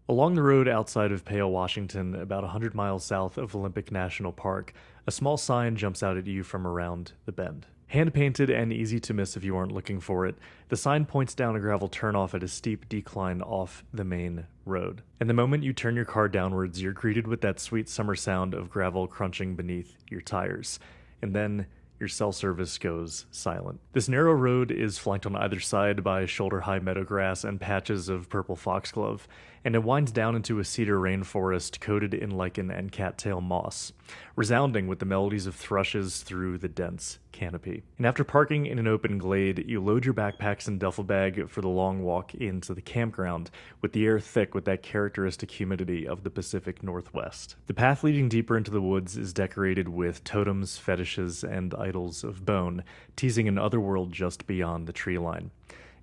Along the road outside of Pale, Washington, about 100 miles south of Olympic National Park, a small sign jumps out at you from around the bend. Hand-painted and easy to miss if you aren't looking for it, the sign points down a gravel turnoff at a steep decline off the main road. And the moment you turn your car downwards, you're greeted with that sweet summer sound of gravel crunching beneath your tires. And then your cell service goes silent. This narrow road is flanked on either side by shoulder-high meadowgrass and patches of purple foxglove, and it winds down into a cedar rainforest coated in lichen and cattail moss, resounding with the melodies of thrushes through the dense canopy. And after parking in an open glade, you load your backpacks and duffel bag for the long walk into the campground, with the air thick with that characteristic humidity of the Pacific Northwest. The path leading deeper into the woods is decorated with totems, fetishes, and idols of bone, teasing an otherworld just beyond the tree line.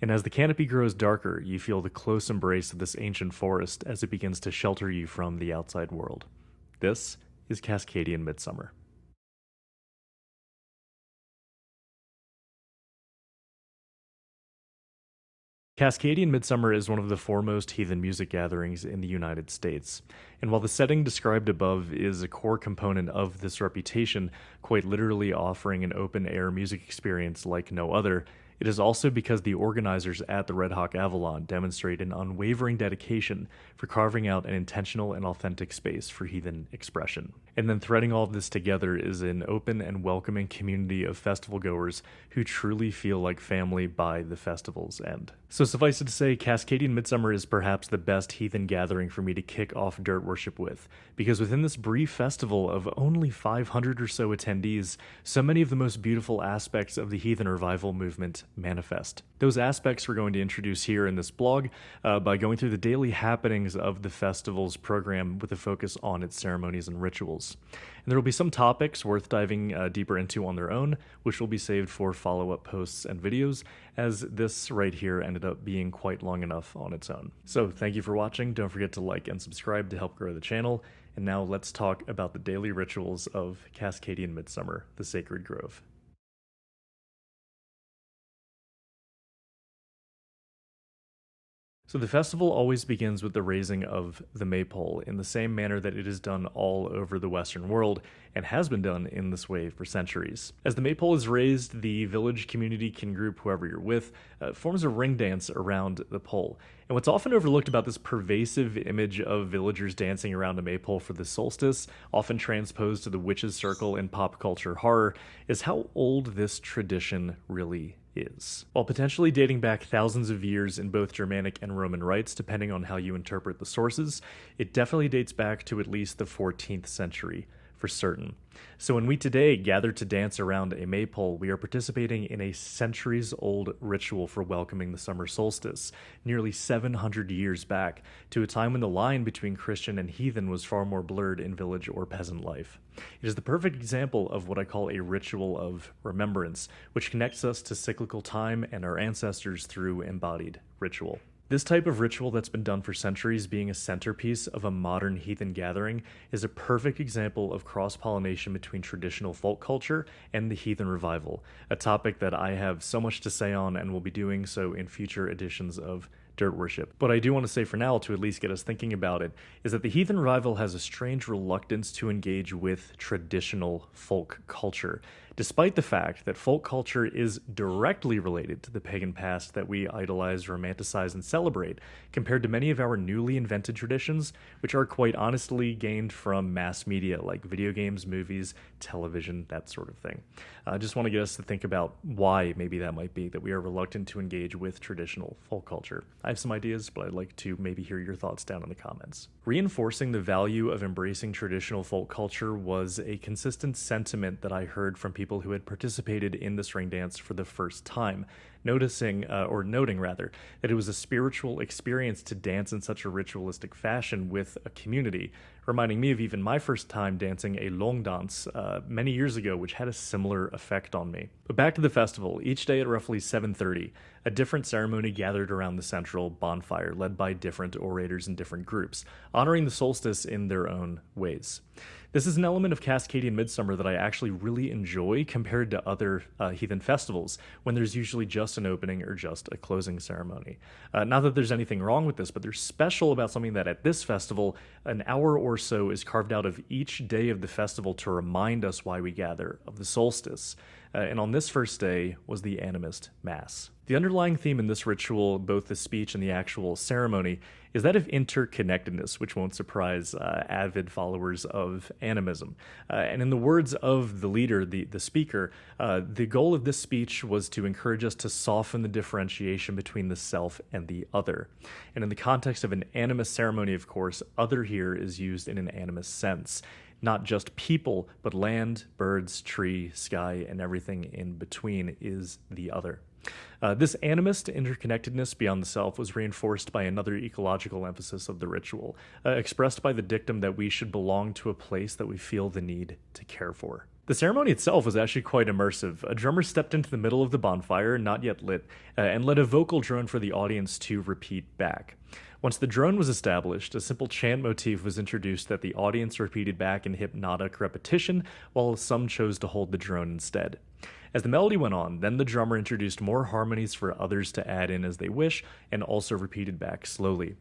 And as the canopy grows darker, you feel the close embrace of this ancient forest as it begins to shelter you from the outside world. This is Cascadian Midsummer. Cascadian Midsummer is one of the foremost heathen music gatherings in the United States, and while the setting described above is a core component of this reputation, quite literally offering an open-air music experience like no other, it is also because the organizers at the Red Hawk Avalon demonstrate an unwavering dedication for carving out an intentional and authentic space for heathen expression. And then threading all of this together is an open and welcoming community of festival goers who truly feel like family by the festival's end. So suffice it to say, Cascadian Midsummer is perhaps the best heathen gathering for me to kick off dirt worship with, because within this brief festival of only 500 or so attendees, so many of the most beautiful aspects of the heathen revival movement manifest. Those aspects we're going to introduce here in this blog by going through the daily happenings of the festival's program with a focus on its ceremonies and rituals. And there will be some topics worth diving deeper into on their own, which will be saved for follow-up posts and videos, as this right here ended up being quite long enough on its own. So thank you for watching. Don't forget to like and subscribe to help grow the channel. And now let's talk about the daily rituals of Cascadian Midsummer, the Sacred Grove. So the festival always begins with the raising of the Maypole in the same manner that it is done all over the Western world and has been done in this way for centuries. As the Maypole is raised, the village community can group whoever you're with, forms a ring dance around the pole. And what's often overlooked about this pervasive image of villagers dancing around a maypole for the solstice, often transposed to the witch's circle in pop culture horror, is how old this tradition really is. While potentially dating back thousands of years in both Germanic and Roman rites, depending on how you interpret the sources, it definitely dates back to at least the 14th century, for certain. So when we today gather to dance around a maypole, we are participating in a centuries-old ritual for welcoming the summer solstice, nearly 700 years back, to a time when the line between Christian and heathen was far more blurred in village or peasant life. It is the perfect example of what I call a ritual of remembrance, which connects us to cyclical time and our ancestors through embodied ritual. This type of ritual that's been done for centuries, being a centerpiece of a modern heathen gathering, is a perfect example of cross-pollination between traditional folk culture and the heathen revival, a topic that I have so much to say on and will be doing so in future editions of Dirt Worship. But I do want to say for now, to at least get us thinking about it, is that the heathen revival has a strange reluctance to engage with traditional folk culture, despite the fact that folk culture is directly related to the pagan past that we idolize, romanticize, and celebrate, compared to many of our newly invented traditions, which are quite honestly gained from mass media like video games, movies, television, that sort of thing. I just want to get us to think about why maybe that might be, that we are reluctant to engage with traditional folk culture. I have some ideas, but I'd like to maybe hear your thoughts down in the comments. Reinforcing the value of embracing traditional folk culture was a consistent sentiment that I heard from people who had participated in this ring dance for the first time, noting that it was a spiritual experience to dance in such a ritualistic fashion with a community, reminding me of even my first time dancing a long dance many years ago, which had a similar effect on me. But back to the festival. Each day at roughly 7:30, a different ceremony gathered around the central bonfire, led by different orators in different groups, honoring the solstice in their own ways. This is an element of Cascadian Midsummer that I actually really enjoy compared to other heathen festivals, when there's usually just just an opening or just a closing ceremony. Not that there's anything wrong with this, but there's special about something that at this festival, an hour or so is carved out of each day of the festival to remind us why we gather, of the solstice. And on this first day was the Animist Mass. The underlying theme in this ritual, both the speech and the actual ceremony, is that of interconnectedness, which won't surprise avid followers of animism. And in the words of the leader, the speaker, the goal of this speech was to encourage us to soften the differentiation between the self and the other. And in the context of an animist ceremony, of course, other here is used in an animist sense. Not just people, but land, birds, tree, sky, and everything in between is the other. This animist interconnectedness beyond the self was reinforced by another ecological emphasis of the ritual, expressed by the dictum that we should belong to a place that we feel the need to care for. The ceremony itself was actually quite immersive. A drummer stepped into the middle of the bonfire, not yet lit, and led a vocal drone for the audience to repeat back. Once the drone was established, a simple chant motif was introduced that the audience repeated back in hypnotic repetition, while some chose to hold the drone instead. As the melody went on, then the drummer introduced more harmonies for others to add in as they wish, and also repeated back slowly.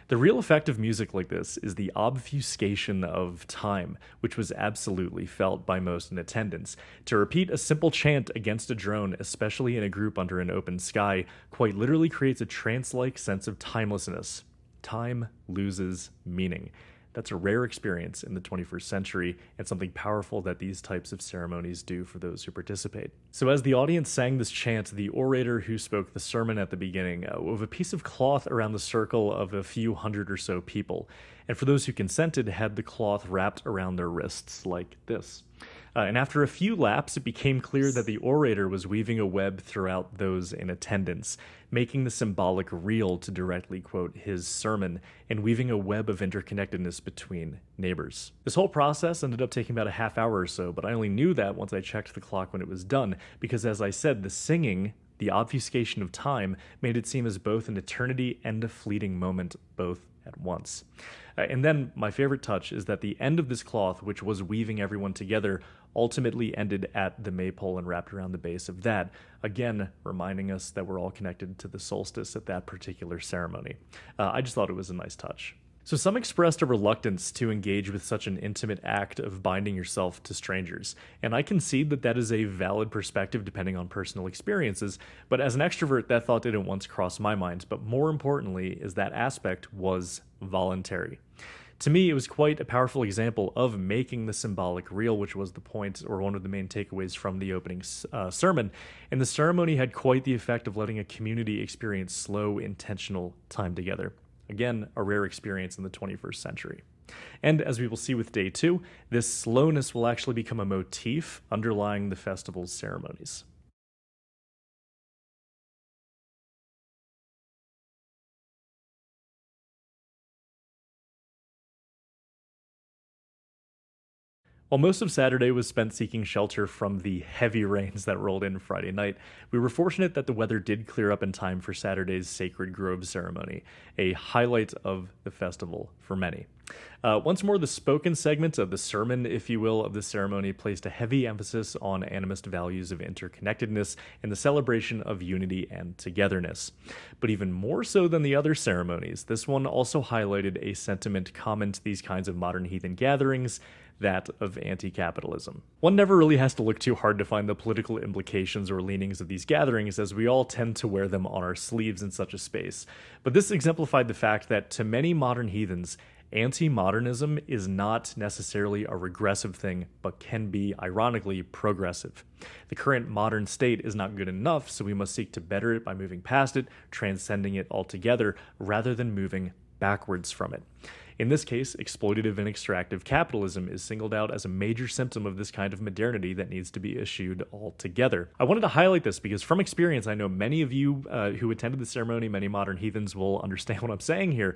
The real effect of music like this is the obfuscation of time, which was absolutely felt by most in attendance. To repeat a simple chant against a drone, especially in a group under an open sky, quite literally creates a trance-like sense of timelessness. Time loses meaning. That's a rare experience in the 21st century, and something powerful that these types of ceremonies do for those who participate. So as the audience sang this chant, the orator who spoke the sermon at the beginning wove a piece of cloth around the circle of a few hundred or so people, and for those who consented, had the cloth wrapped around their wrists like this. And after a few laps, it became clear that the orator was weaving a web throughout those in attendance, making the symbolic real to directly quote his sermon, and weaving a web of interconnectedness between neighbors. This whole process ended up taking about a half hour or so, but I only knew that once I checked the clock when it was done, because as I said, the singing, the obfuscation of time, made it seem as both an eternity and a fleeting moment, both at once. And then my favorite touch is that the end of this cloth, which was weaving everyone together, ultimately ended at the maypole and wrapped around the base of that, again reminding us that we're all connected to the solstice at that particular ceremony. I just thought it was a nice touch. So some expressed a reluctance to engage with such an intimate act of binding yourself to strangers, and I concede that that is a valid perspective depending on personal experiences, but as an extrovert, that thought didn't once cross my mind, but more importantly is that aspect was voluntary. To me, it was quite a powerful example of making the symbolic real, which was the point or one of the main takeaways from the opening sermon, and the ceremony had quite the effect of letting a community experience slow, intentional time together. Again, a rare experience in the 21st century. And as we will see with day 2, this slowness will actually become a motif underlying the festival's ceremonies. While most of Saturday was spent seeking shelter from the heavy rains that rolled in Friday night, we were fortunate that the weather did clear up in time for Saturday's Sacred Grove ceremony, a highlight of the festival for many. Once more, the spoken segment of the sermon, if you will, of the ceremony placed a heavy emphasis on animist values of interconnectedness and the celebration of unity and togetherness. But even more so than the other ceremonies, this one also highlighted a sentiment common to these kinds of modern heathen gatherings, that of anti-capitalism. One never really has to look too hard to find the political implications or leanings of these gatherings, as we all tend to wear them on our sleeves in such a space. But this exemplified the fact that to many modern heathens, anti-modernism is not necessarily a regressive thing, but can be, ironically, progressive. The current modern state is not good enough, so we must seek to better it by moving past it, transcending it altogether, rather than moving backwards from it. In this case, exploitative and extractive capitalism is singled out as a major symptom of this kind of modernity that needs to be eschewed altogether. I wanted to highlight this because from experience, I know many of you who attended the ceremony, many modern heathens will understand what I'm saying here,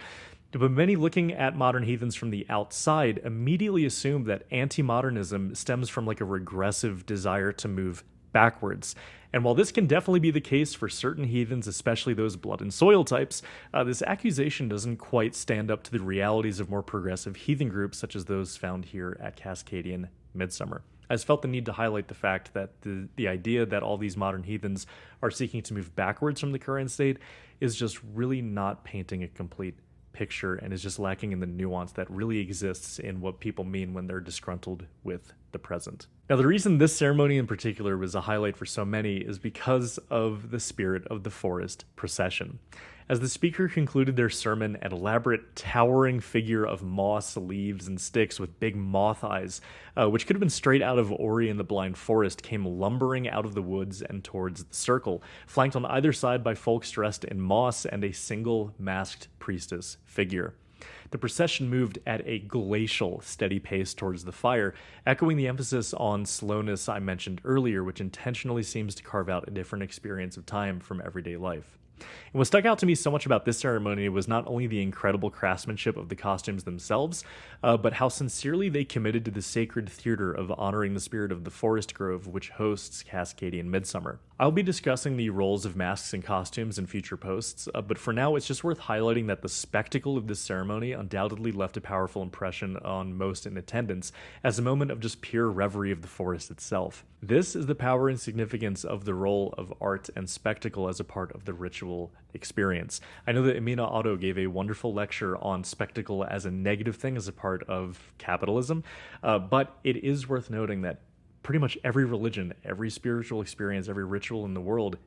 but many looking at modern heathens from the outside immediately assume that anti-modernism stems from like a regressive desire to move backwards. And while this can definitely be the case for certain heathens, especially those blood and soil types, this accusation doesn't quite stand up to the realities of more progressive heathen groups such as those found here at Cascadian Midsummer. I just felt the need to highlight the fact that the idea that all these modern heathens are seeking to move backwards from the current state is just really not painting a complete picture and is just lacking in the nuance that really exists in what people mean when they're disgruntled with the present. Now, the reason this ceremony in particular was a highlight for so many is because of the spirit of the forest procession. As the speaker concluded their sermon, an elaborate towering figure of moss, leaves, and sticks with big moth eyes, which could have been straight out of Ori and the Blind Forest, came lumbering out of the woods and towards the circle, flanked on either side by folks dressed in moss and a single masked priestess figure. The procession moved at a glacial, steady pace towards the fire, echoing the emphasis on slowness I mentioned earlier, which intentionally seems to carve out a different experience of time from everyday life. And what stuck out to me so much about this ceremony was not only the incredible craftsmanship of the costumes themselves, but how sincerely they committed to the sacred theater of honoring the spirit of the forest grove, which hosts Cascadian Midsummer. I'll be discussing the roles of masks and costumes in future posts, but for now it's just worth highlighting that the spectacle of this ceremony undoubtedly left a powerful impression on most in attendance as a moment of just pure reverie of the forest itself. This is the power and significance of the role of art and spectacle as a part of the ritual experience. I know that Amina Otto gave a wonderful lecture on spectacle as a negative thing as a part of capitalism, but it is worth noting that pretty much every religion, every spiritual experience, every ritual in the world,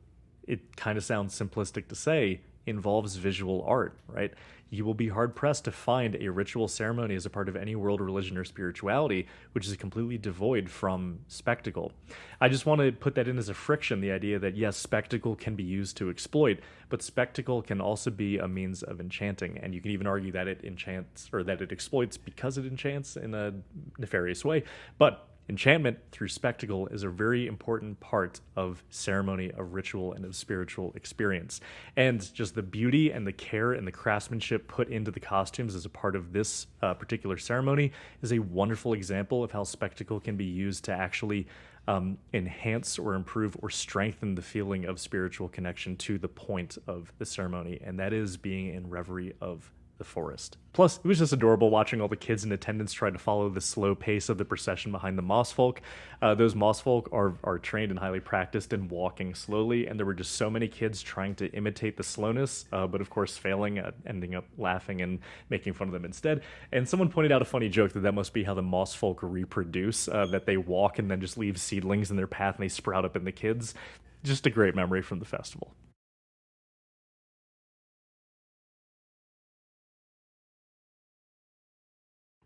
it kind of sounds simplistic to say, involves visual art, right? You will be hard-pressed to find a ritual ceremony as a part of any world religion or spirituality which is completely devoid from spectacle. I just want to put that in as a friction, the idea that yes, spectacle can be used to exploit, but spectacle can also be a means of enchanting, and you can even argue that it enchants, or that it exploits because it enchants in a nefarious way, but enchantment through spectacle is a very important part of ceremony, of ritual, and of spiritual experience. And just the beauty and the care and the craftsmanship put into the costumes as a part of this particular ceremony is a wonderful example of how spectacle can be used to actually enhance or improve or strengthen the feeling of spiritual connection to the point of the ceremony, and that is being in reverie of the forest. Plus, it was just adorable watching all the kids in attendance try to follow the slow pace of the procession behind the moss folk. Those moss folk are trained and highly practiced in walking slowly, and there were just so many kids trying to imitate the slowness, but of course failing, ending up laughing and making fun of them instead. And someone pointed out a funny joke that must be how the moss folk reproduce, that they walk and then just leave seedlings in their path and they sprout up in the kids. Just a great memory from the festival.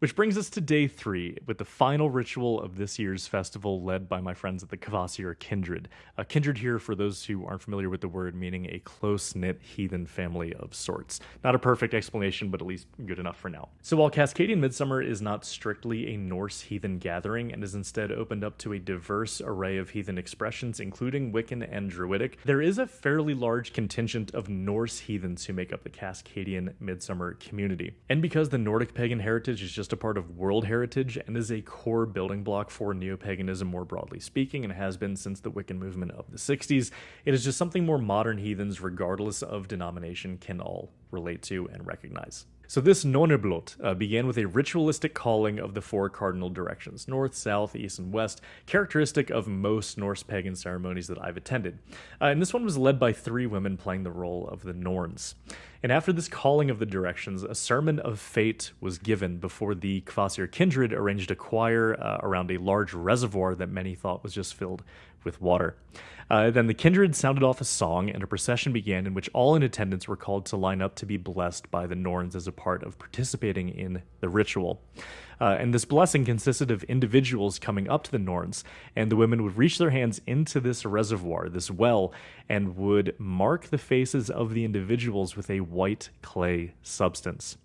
Which brings us to day 3, with the final ritual of this year's festival led by my friends at the Kvasir Kindred. Kindred here, for those who aren't familiar with the word, meaning a close-knit heathen family of sorts. Not a perfect explanation, but at least good enough for now. So while Cascadian Midsummer is not strictly a Norse heathen gathering and is instead opened up to a diverse array of heathen expressions, including Wiccan and Druidic, there is a fairly large contingent of Norse heathens who make up the Cascadian Midsummer community. And because the Nordic pagan heritage is just a part of world heritage and is a core building block for neo-paganism more broadly speaking, and has been since the Wiccan movement of the 60s, it is just something more modern heathens, regardless of denomination, can all relate to and recognize. So this Nornirblót began with a ritualistic calling of the 4 cardinal directions, north, south, east, and west, characteristic of most Norse pagan ceremonies that I've attended. And this one was led by 3 women playing the role of the Norns. And after this calling of the directions, a sermon of fate was given before the Kvasir Kindred arranged a choir around a large reservoir that many thought was just filled with water. Then the Kindred sounded off a song, and a procession began in which all in attendance were called to line up to be blessed by the Norns as a part of participating in the ritual. And this blessing consisted of individuals coming up to the Norns, and the women would reach their hands into this reservoir, this well, and would mark the faces of the individuals with a white clay substance.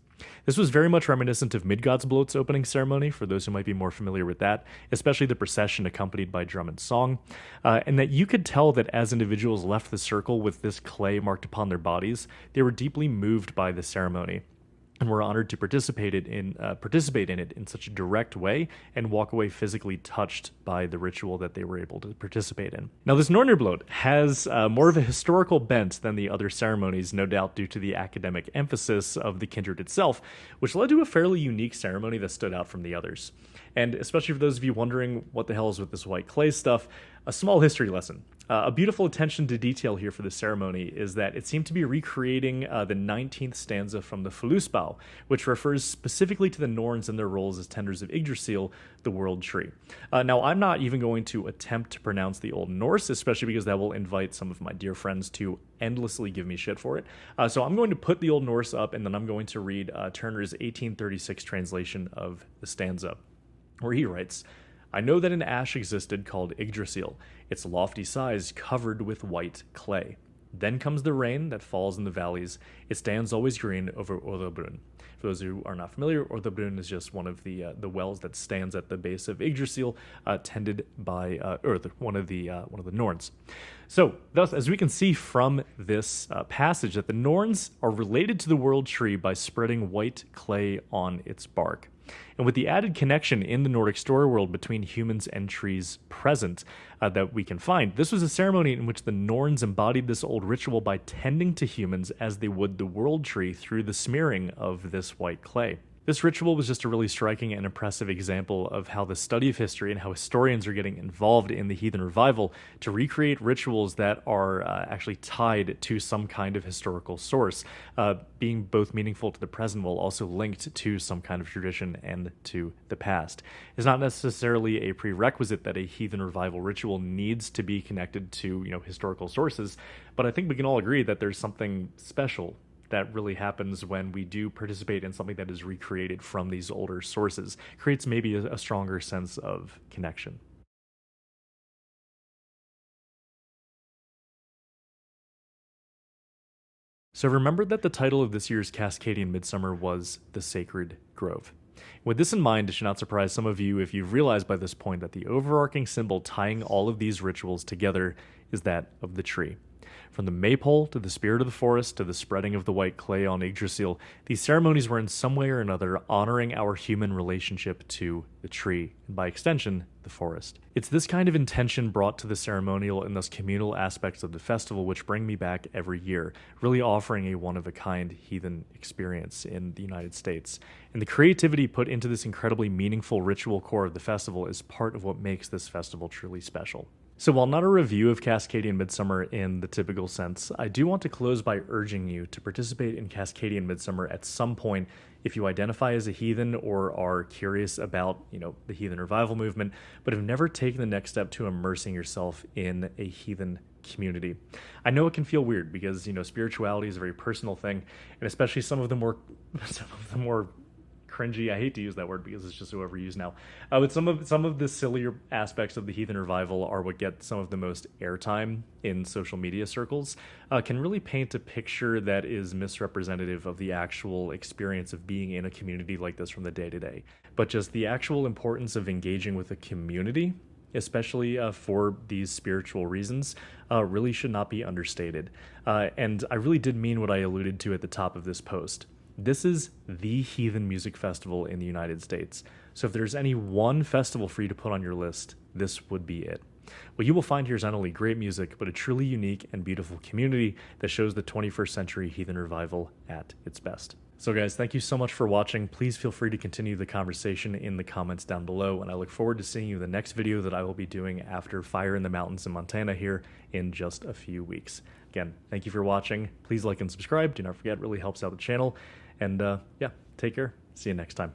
This was very much reminiscent of Midgårdsblót's opening ceremony, for those who might be more familiar with that, especially the procession accompanied by drum and song, and that you could tell that as individuals left the circle with this clay marked upon their bodies, they were deeply moved by the ceremony. and we're honored to participate in it in such a direct way and walk away physically touched by the ritual that they were able to participate in. Now, this Nornirblót has more of a historical bent than the other ceremonies, no doubt due to the academic emphasis of the kindred itself, which led to a fairly unique ceremony that stood out from the others. And especially for those of you wondering what the hell is with this white clay stuff, a small history lesson. A beautiful attention to detail here for the ceremony is that it seemed to be recreating the 19th stanza from the Flusbau, which refers specifically to the Norns and their roles as tenders of Yggdrasil, the world tree. Now, I'm not even going to attempt to pronounce the Old Norse, especially because that will invite some of my dear friends to endlessly give me shit for it. So I'm going to put the Old Norse up, and then I'm going to read Turner's 1836 translation of the stanza, where he writes, "I know that an ash existed called Yggdrasil, its lofty size covered with white clay. Then comes the rain that falls in the valleys. It stands always green over Orðabrunn." For those who are not familiar, Orðabrunn is just one of the wells that stands at the base of Yggdrasil, tended by one of the Norns. So, thus, as we can see from this passage, that the Norns are related to the world tree by spreading white clay on its bark. And with the added connection in the Nordic story world between humans and trees present that we can find, this was a ceremony in which the Norns embodied this old ritual by tending to humans as they would the world tree through the smearing of this white clay. This ritual was just a really striking and impressive example of how the study of history and how historians are getting involved in the heathen revival to recreate rituals that are actually tied to some kind of historical source, being both meaningful to the present while also linked to some kind of tradition and to the past. It's not necessarily a prerequisite that a heathen revival ritual needs to be connected to, historical sources, but I think we can all agree that there's something special that really happens when we do participate in something that is recreated from these older sources. Creates maybe a stronger sense of connection. So remember that the title of this year's Cascadian Midsummer was The Sacred Grove. With this in mind, it should not surprise some of you if you've realized by this point that the overarching symbol tying all of these rituals together is that of the tree. From the Maypole to the spirit of the forest to the spreading of the white clay on Yggdrasil, these ceremonies were in some way or another honoring our human relationship to the tree, and by extension, the forest. It's this kind of intention brought to the ceremonial and thus communal aspects of the festival which bring me back every year, really offering a one-of-a-kind heathen experience in the United States. And the creativity put into this incredibly meaningful ritual core of the festival is part of what makes this festival truly special. So while not a review of Cascadian Midsummer in the typical sense, I do want to close by urging you to participate in Cascadian Midsummer at some point if you identify as a heathen or are curious about, the heathen revival movement, but have never taken the next step to immersing yourself in a heathen community. I know it can feel weird because, spirituality is a very personal thing, and especially some of the more cringy, I hate to use that word because it's just so overused now, but some of the sillier aspects of the heathen revival are what get some of the most airtime in social media circles, can really paint a picture that is misrepresentative of the actual experience of being in a community like this from the day to day. But just the actual importance of engaging with a community, especially for these spiritual reasons, really should not be understated. And I really did mean what I alluded to at the top of this post. This is the heathen music festival in the United States. So if there's any one festival for you to put on your list, this would be it. What you will find here is not only great music, but a truly unique and beautiful community that shows the 21st century heathen revival at its best. So guys, thank you so much for watching. Please feel free to continue the conversation in the comments down below, and I look forward to seeing you in the next video that I will be doing after Fire in the Mountains in Montana here in just a few weeks. Again, thank you for watching. Please like and subscribe. Do not forget, it really helps out the channel. And take care. See you next time.